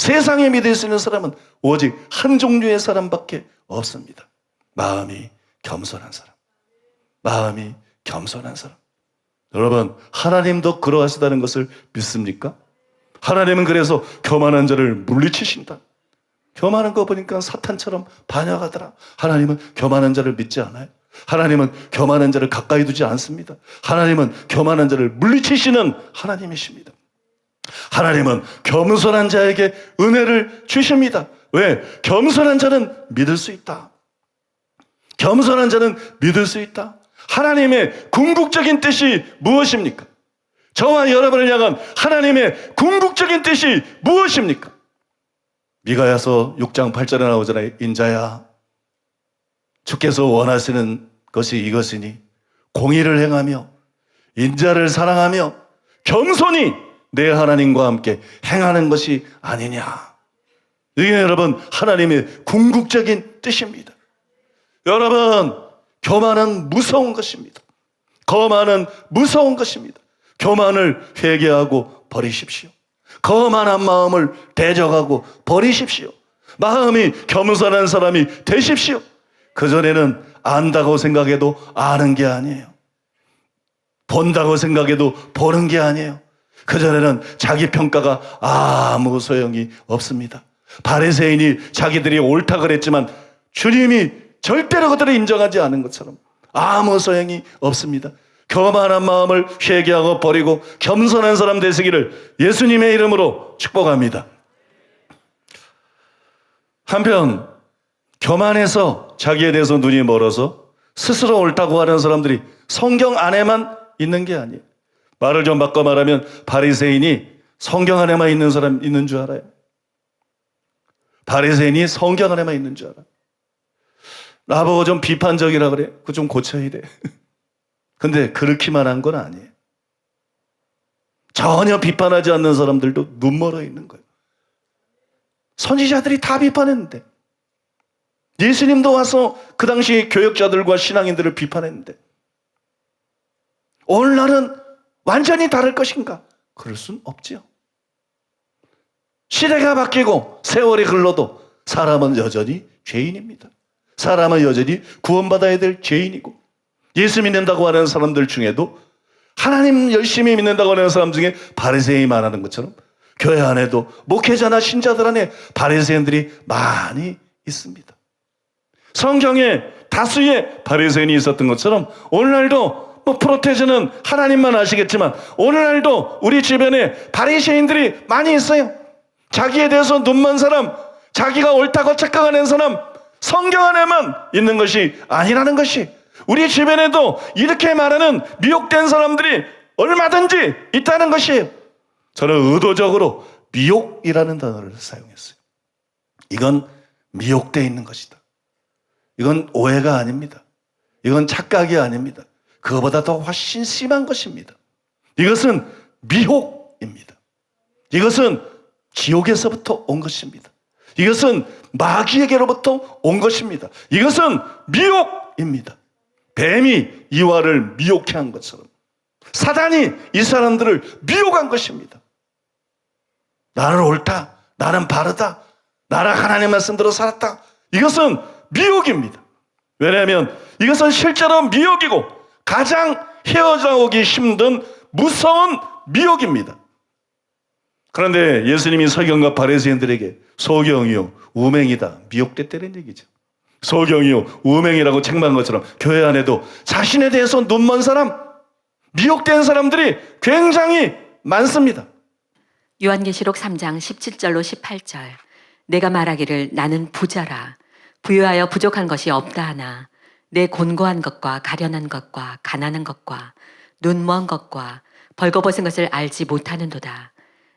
세상에 믿을 수 있는 사람은 오직 한 종류의 사람밖에 없습니다. 마음이 겸손한 사람. 마음이 겸손한 사람. 여러분, 하나님도 그러하시다는 것을 믿습니까? 하나님은 그래서 교만한 자를 물리치신다. 교만한 거 보니까 사탄처럼 반역하더라. 하나님은 교만한 자를 믿지 않아요. 하나님은 교만한 자를 가까이 두지 않습니다. 하나님은 교만한 자를 물리치시는 하나님이십니다. 하나님은 겸손한 자에게 은혜를 주십니다. 왜? 겸손한 자는 믿을 수 있다. 겸손한 자는 믿을 수 있다. 하나님의 궁극적인 뜻이 무엇입니까? 저와 여러분을 향한 하나님의 궁극적인 뜻이 무엇입니까? 미가야서 6장 8절에 나오잖아요. 인자야, 주께서 원하시는 것이 이것이니 공의를 행하며 인자를 사랑하며 겸손히 내 하나님과 함께 행하는 것이 아니냐. 이게 여러분 하나님의 궁극적인 뜻입니다. 여러분, 교만은 무서운 것입니다. 거만은 무서운 것입니다. 교만을 회개하고 버리십시오. 거만한 마음을 대적하고 버리십시오. 마음이 겸손한 사람이 되십시오. 그전에는 안다고 생각해도 아는 게 아니에요. 본다고 생각해도 보는 게 아니에요. 그전에는 자기 평가가 아무 소용이 없습니다. 바리새인이 자기들이 옳다 그랬지만 주님이 절대로 그들을 인정하지 않은 것처럼 아무 소용이 없습니다. 교만한 마음을 회개하고 버리고 겸손한 사람 되시기를 예수님의 이름으로 축복합니다. 한편 교만해서 자기에 대해서 눈이 멀어서 스스로 옳다고 하는 사람들이 성경 안에만 있는 게 아니에요. 말을 좀 바꿔 말하면 바리새인이 성경 안에만 있는 사람 있는 줄 알아요. 바리새인이 성경 안에만 있는 줄 알아요. 나보고 좀 비판적이라 그래. 그거 좀 고쳐야 돼. 근데 그렇기만 한 건 아니에요. 전혀 비판하지 않는 사람들도 눈멀어 있는 거예요. 선지자들이 다 비판했는데, 예수님도 와서 그 당시 교역자들과 신앙인들을 비판했는데, 오늘날은 완전히 다를 것인가? 그럴 순 없지요. 시대가 바뀌고 세월이 흘러도 사람은 여전히 죄인입니다. 사람은 여전히 구원받아야 될 죄인이고, 예수 믿는다고 하는 사람들 중에도 하나님 열심히 믿는다고 하는 사람 중에 바리새인이 많다는 것처럼 교회 안에도 목회자나 신자들 안에 바리새인들이 많이 있습니다. 성경에 다수의 바리새인이 있었던 것처럼 오늘날도 프로테즈는 하나님만 아시겠지만 오늘날도 우리 주변에 바리새인들이 많이 있어요. 자기에 대해서 눈먼 사람, 자기가 옳다고 착각하는 사람, 성경 안에만 있는 것이 아니라는 것이, 우리 주변에도 이렇게 말하는 미혹된 사람들이 얼마든지 있다는 것이에요. 저는 의도적으로 미혹이라는 단어를 사용했어요. 이건 미혹되어 있는 것이다. 이건 오해가 아닙니다. 이건 착각이 아닙니다. 그거보다 더 훨씬 심한 것입니다. 이것은 미혹입니다. 이것은 지옥에서부터 온 것입니다. 이것은 마귀에게로부터 온 것입니다. 이것은 미혹입니다. 뱀이 이와를 미혹해 한 것처럼 사단이 이 사람들을 미혹한 것입니다. 나는 옳다, 나는 바르다, 나는 하나님 말씀대로 살았다. 이것은 미혹입니다. 왜냐하면 이것은 실제로 미혹이고 가장 헤어나오기 힘든 무서운 미혹입니다. 그런데 예수님이 서경과 바리새인들에게 소경이요 우맹이다, 미혹됐다는 얘기죠. 소경이요 우맹이라고 책망한 것처럼 교회 안에도 자신에 대해서 눈먼 사람, 미혹된 사람들이 굉장히 많습니다. 요한계시록 3장 17절로 18절. 내가 말하기를 나는 부자라. 부유하여 부족한 것이 없다 하나 내 곤고한 것과 가련한 것과 가난한 것과 눈먼 것과 벌거벗은 것을 알지 못하는도다.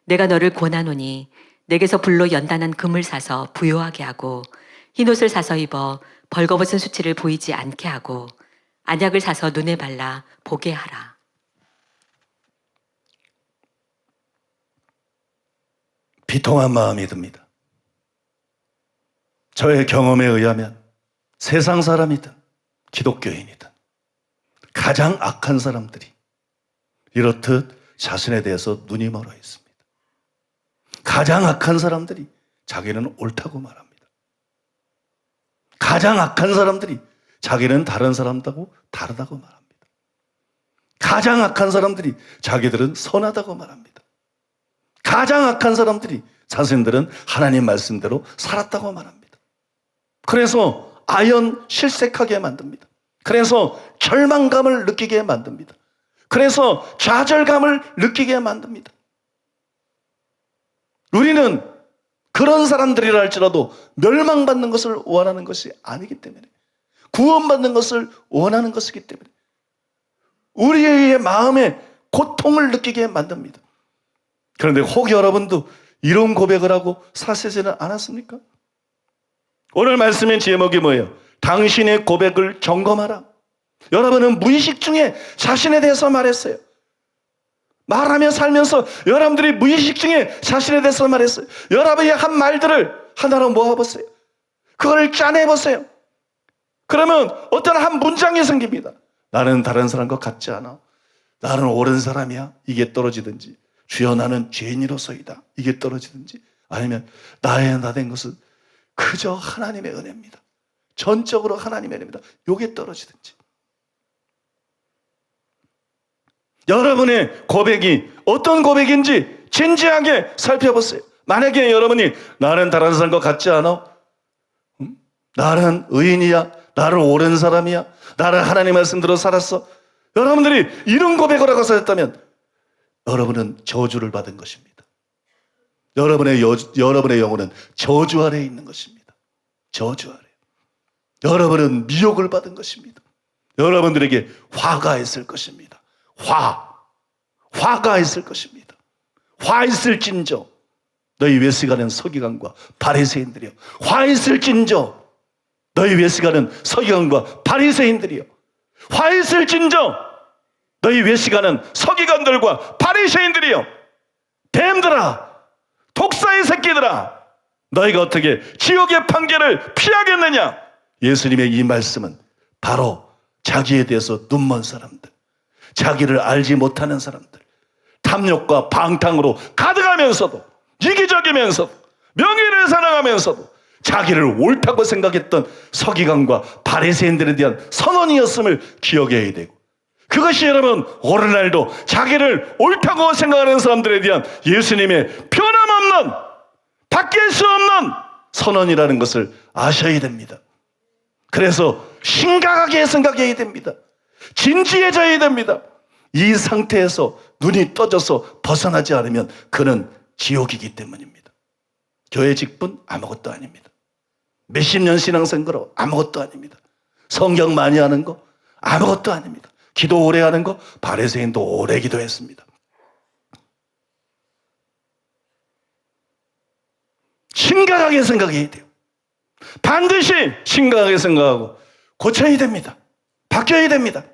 내가 너를 권하노니 내게서 불로 연단한 금을 사서 부요하게 하고 흰옷을 사서 입어 벌거벗은 수치를 보이지 않게 하고 안약을 사서 눈에 발라 보게 하라. 비통한 마음이 듭니다. 저의 경험에 의하면 세상 사람이든 기독교인이든 가장 악한 사람들이 이렇듯 자신에 대해서 눈이 멀어 있습니다. 가장 악한 사람들이 자기는 옳다고 말합니다. 가장 악한 사람들이 자기는 다른 사람하고 다르다고 말합니다. 가장 악한 사람들이 자기들은 선하다고 말합니다. 가장 악한 사람들이 자신들은 하나님 말씀대로 살았다고 말합니다. 그래서 아연 실색하게 만듭니다. 그래서 절망감을 느끼게 만듭니다. 그래서 좌절감을 느끼게 만듭니다. 우리는 그런 사람들이라 할지라도 멸망받는 것을 원하는 것이 아니기 때문에, 구원받는 것을 원하는 것이기 때문에 우리의 마음에 고통을 느끼게 만듭니다. 그런데 혹 여러분도 이런 고백을 하고 사시지는 않았습니까? 오늘 말씀의 제목이 뭐예요? 당신의 고백을 점검하라. 여러분은 무의식 중에 자신에 대해서 말했어요. 말하며 살면서 여러분들이 무의식 중에 자신에 대해서 말했어요. 여러분이 한 말들을 하나로 모아보세요. 그걸 짜내보세요. 그러면 어떤 한 문장이 생깁니다. 나는 다른 사람과 같지 않아. 나는 옳은 사람이야. 이게 떨어지든지, 주여 나는 죄인으로서이다. 이게 떨어지든지, 아니면 나의 나 된 것은 그저 하나님의 은혜입니다. 전적으로 하나님의 은혜입니다. 이게 떨어지든지. 여러분의 고백이 어떤 고백인지 진지하게 살펴보세요. 만약에 여러분이 나는 다른 사람과 같지 않아. 나는 의인이야. 나를 옳은 사람이야. 나를 하나님 말씀대로 살았어. 여러분들이 이런 고백을 하고 살았다면 여러분은 저주를 받은 것입니다. 여러분의 영혼은 저주 아래에 있는 것입니다. 저주 아래. 여러분은 미혹을 받은 것입니다. 여러분들에게 화가 있을 것입니다. 화가 있을 것입니다. 화 있을진저 너희 외식하는 서기관과 바리새인들이여. 화 있을진저 너희 외식하는 서기관과 바리새인들이여. 화 있을진저 너희 외식하는 서기관들과 바리새인들이여. 뱀들아, 독사의 새끼들아, 너희가 어떻게 지옥의 판결을 피하겠느냐. 예수님의 이 말씀은 바로 자기에 대해서 눈먼 사람들, 자기를 알지 못하는 사람들, 탐욕과 방탕으로 가득하면서도, 이기적이면서도, 명예를 사랑하면서도 자기를 옳다고 생각했던 서기관과 바리새인들에 대한 선언이었음을 기억해야 되고, 그것이 여러분 오늘날도 자기를 옳다고 생각하는 사람들에 대한 예수님의 변함없는, 바뀔 수 없는 선언이라는 것을 아셔야 됩니다. 그래서 심각하게 생각해야 됩니다. 진지해져야 됩니다. 이 상태에서 눈이 떠져서 벗어나지 않으면 그는 지옥이기 때문입니다. 교회 직분 아무것도 아닙니다. 몇십 년 신앙생활로 아무것도 아닙니다. 성경 많이 하는 거 아무것도 아닙니다. 기도 오래 하는 거, 바리새인도 오래 기도했습니다. 심각하게 생각해야 돼요. 반드시 심각하게 생각하고 고쳐야 됩니다. 바뀌어야 됩니다.